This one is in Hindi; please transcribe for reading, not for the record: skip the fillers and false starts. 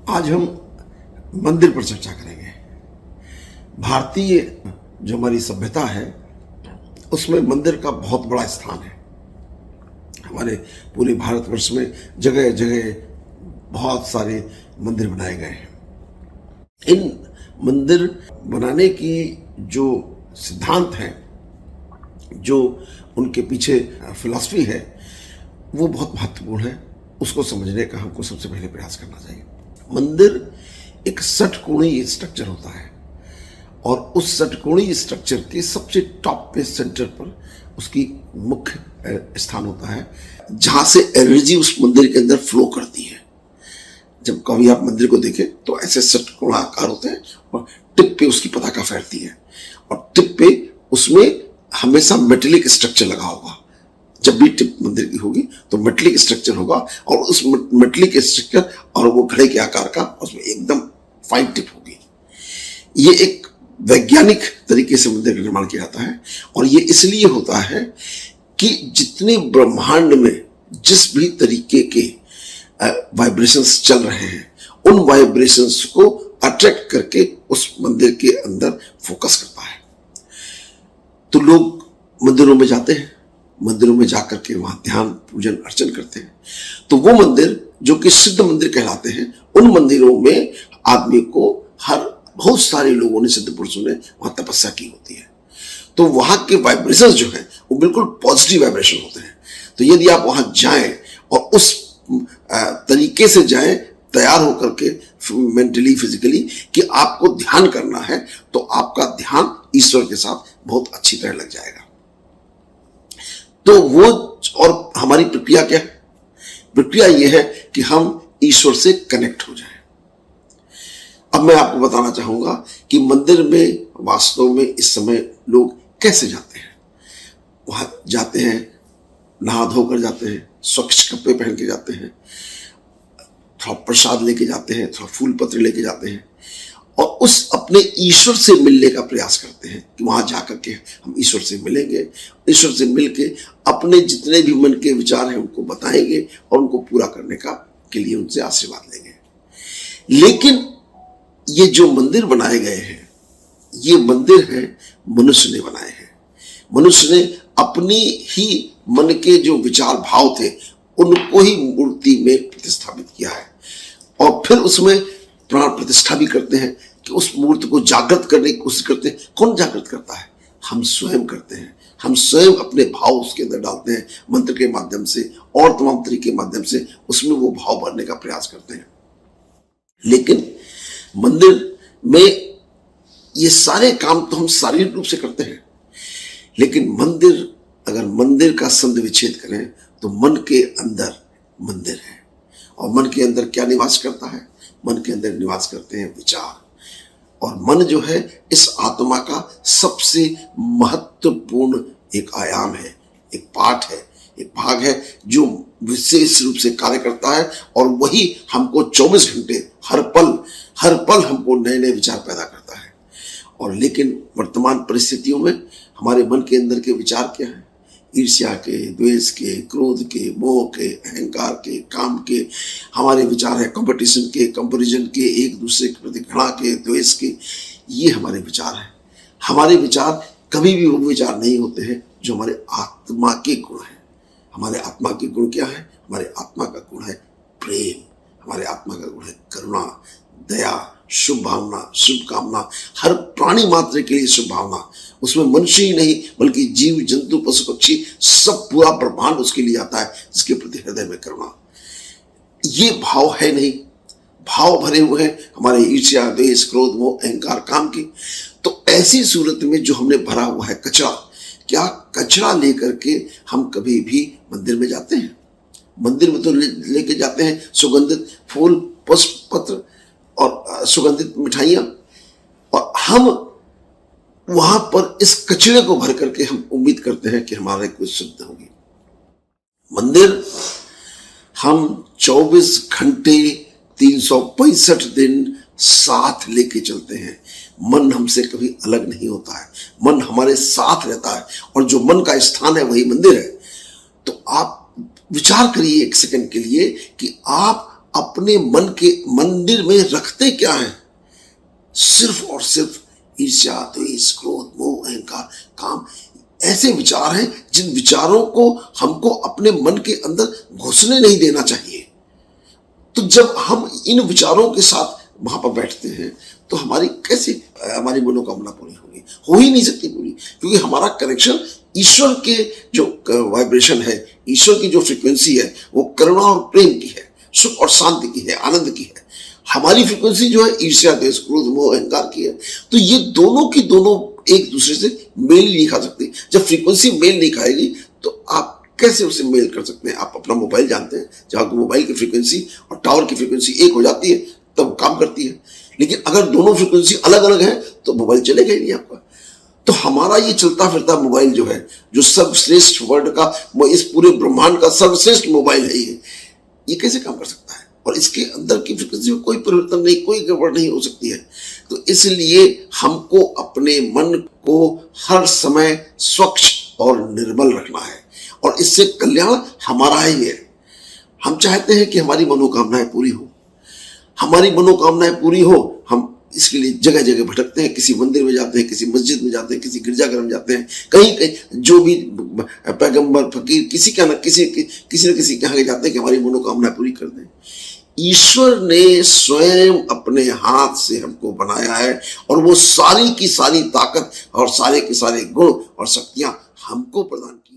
आज हम मंदिर पर चर्चा करेंगे। भारतीय जो हमारी सभ्यता है उसमें मंदिर का बहुत बड़ा स्थान है। हमारे पूरे भारतवर्ष में जगह जगह बहुत सारे मंदिर बनाए गए हैं। इन मंदिर बनाने की जो सिद्धांत है, जो उनके पीछे फिलॉसफी है, वो बहुत महत्वपूर्ण है। उसको समझने का हमको सबसे पहले प्रयास करना चाहिए। मंदिर एक षटकोणीय स्ट्रक्चर होता है और उस षटकोणीय स्ट्रक्चर के सबसे टॉप पे सेंटर पर उसकी मुख्य स्थान होता है, जहां से एनर्जी उस मंदिर के अंदर फ्लो करती है। जब कभी आप मंदिर को देखें तो ऐसे षटकोणाकार होते हैं और टिप पे उसकी पताका फैलती है और टिप पे उसमें हमेशा मेटेलिक स्ट्रक्चर लगा होगा। जब भी टिप मंदिर की होगी तो मेटेलिक स्ट्रक्चर होगा और उस मेटेलिक स्ट्रक्चर और वो घड़े के आकार का, उसमें एकदम फाइन टिप होगी। ये एक वैज्ञानिक तरीके से मंदिर का निर्माण किया जाता है और ये इसलिए होता है कि जितने ब्रह्मांड में जिस भी तरीके के वाइब्रेशंस चल रहे हैं, उन वाइब्रेशंस को अट्रैक्ट करके उस मंदिर के अंदर फोकस करता है। तो लोग मंदिरों में जाते हैं, मंदिरों में जाकर के वहां ध्यान पूजन अर्चन करते हैं। तो वो मंदिर जो कि सिद्ध मंदिर कहलाते हैं, उन मंदिरों में आदमी को बहुत सारे लोगों ने, सिद्ध पुरुषों ने वहां तपस्या की होती है। तो वहां के वाइब्रेशंस जो है वो बिल्कुल पॉजिटिव वाइब्रेशन होते हैं। तो यदि आप वहां जाएं और उस तरीके से जाएं, तैयार होकर के मेंटली फिजिकली, कि आपको ध्यान करना है, तो आपका ध्यान ईश्वर के साथ बहुत अच्छी तरह लग जाएगा। तो वो, और हमारी प्रक्रिया क्या है? प्रक्रिया यह है कि हम ईश्वर से कनेक्ट हो जाएं। अब मैं आपको बताना चाहूंगा कि मंदिर में वास्तव में इस समय लोग कैसे जाते हैं। वहां जाते हैं, नहा धोकर जाते हैं, स्वच्छ कपड़े पहन के जाते हैं, थोड़ा प्रसाद लेके जाते हैं, थोड़ा फूल पत्र लेके जाते हैं और उस अपने ईश्वर से मिलने का प्रयास करते हैं कि वहां जाकर के हम ईश्वर से मिलेंगे, ईश्वर से मिलके अपने जितने भी मन के विचार हैं उनको बताएंगे और उनको पूरा करने के लिए उनसे आशीर्वाद लेंगे। लेकिन ये जो मंदिर बनाए गए हैं, ये मंदिर है मनुष्य ने बनाए हैं। मनुष्य ने अपनी ही मन के जो विचार भाव थे उनको ही मूर्ति में प्रतिस्थापित किया है और फिर उसमें प्राण प्रतिष्ठा भी करते हैं कि उस मूर्ति को जागृत करने की कोशिश करते हैं। कौन जागृत करता है? हम स्वयं करते हैं। हम स्वयं अपने भाव उसके अंदर डालते हैं, मंत्र के माध्यम से और तमाम तरीके के माध्यम से उसमें वो भाव भरने का प्रयास करते हैं। लेकिन मंदिर में ये सारे काम तो हम शारीरिक रूप से करते हैं, लेकिन अगर मंदिर का संधि विच्छेद करें तो मन के अंदर मंदिर है। और मन के अंदर क्या निवास करता है? मन के अंदर निवास करते हैं विचार। और मन जो है इस आत्मा का सबसे महत्वपूर्ण एक आयाम है, एक पार्ट है, एक भाग है जो विशेष रूप से कार्य करता है और वही हमको 24 घंटे हर पल हमको नए नए विचार पैदा करता है। और लेकिन वर्तमान परिस्थितियों में हमारे मन के अंदर के विचार क्या है? ईर्ष्या के, द्वेष के, क्रोध के, मोह के, अहंकार के, काम के। हमारे विचार है कंपटीशन के, कंपैरिजन के, एक दूसरे के प्रति घृणा के, द्वेष के। ये हमारे विचार हैं। हमारे विचार कभी भी वो विचार नहीं होते हैं जो हमारे आत्मा के गुण हैं। हमारे आत्मा के गुण क्या है? हमारे आत्मा का गुण है प्रेम, हमारे आत्मा का गुण है करुणा, दया, शुभ भावना, शुभ कामना, हर प्राणी मात्र के लिए शुभ भावना। उसमें मनुष्य ही नहीं बल्कि जीव जंतु पशु पक्षी सब, पूरा ब्रह्मांड उसके लिए आता है जिसके प्रति हृदय में करुणा। ये भाव है नहीं, भाव भरे हुए हैं हमारे ईर्ष्या, द्वेष, क्रोध, मोह, अहंकार, काम के। तो ऐसी सूरत में जो हमने भरा हुआ है कचरा, क्या कचरा लेकर के हम कभी भी मंदिर में जाते हैं? मंदिर में तो लेके जाते हैं सुगंधित फूल, पुष्प, पत्र और सुगंधित मिठाइयां, और हम वहां पर इस कचरे को भर करके हम उम्मीद करते हैं कि हमारे कुछ शुद्ध होगी। मंदिर हम 24 घंटे 365 दिन साथ लेके चलते हैं। मन हमसे कभी अलग नहीं होता है, मन हमारे साथ रहता है और जो मन का स्थान है वही मंदिर है। तो आप विचार करिए एक सेकंड के लिए कि आप अपने मन के मंदिर में रखते क्या है? सिर्फ और सिर्फ ईर्ष्या, द्वेष, क्रोध, मोह, अहंकार, काम, ऐसे विचार हैं जिन विचारों को हमको अपने मन के अंदर घुसने नहीं देना चाहिए। तो जब हम इन विचारों के साथ वहां पर बैठते हैं तो हमारी कैसे हमारी मनोकामना पूरी होगी? हो ही नहीं सकती पूरी, क्योंकि हमारा कनेक्शन ईश्वर के जो वाइब्रेशन है, ईश्वर की जो फ्रीक्वेंसी है, वो करुणा और प्रेम की है, सुख और शांति की है, आनंद की है। हमारी फ्रीक्वेंसी जो है ईर्ष्या, द्वेष, क्रोध, मोह, अहंकार की है। तो ये दोनों की दोनों एक दूसरे से मेल नहीं खा सकती। जब फ्रीक्वेंसी मेल नहीं खाएगी तो आप कैसे उसे मेल कर सकते हैं? आप अपना मोबाइल जानते हैं, जहां मोबाइल की फ्रीक्वेंसी और टावर की फ्रीक्वेंसी एक हो जाती है तब काम करती है। लेकिन अगर दोनों फ्रीक्वेंसी अलग अलग है तो मोबाइल चलेगा ही नहीं आपका। तो हमारा ये चलता फिरता मोबाइल जो है, जो सर्वश्रेष्ठ वर्ल्ड का, इस पूरे ब्रह्मांड का सर्वश्रेष्ठ मोबाइल है, ये कैसे काम कर सकता है? और इसके अंदर की फ्रीक्वेंसी में कोई परिवर्तन नहीं, कोई गड़बड़ नहीं हो सकती है। तो इसलिए हमको अपने मन को हर समय स्वच्छ और निर्मल रखना है, और इससे कल्याण हमारा ही है। हम चाहते हैं कि हमारी मनोकामनाएं पूरी हो, हमारी मनोकामनाएं पूरी हो। हम इसके लिए जगह जगह भटकते हैं, किसी मंदिर में जाते हैं, किसी मस्जिद में जाते हैं, किसी गिरजाघर में जाते हैं, कहीं कहीं जो भी पैगंबर, फकीर, किसी का ना किसी के यहाँ जाते हैं कि हमारी मनोकामना पूरी कर दें। ईश्वर ने स्वयं अपने हाथ से हमको बनाया है, और वो सारी की सारी ताकत और सारे के सारे गुण और शक्तियां हमको प्रदान की।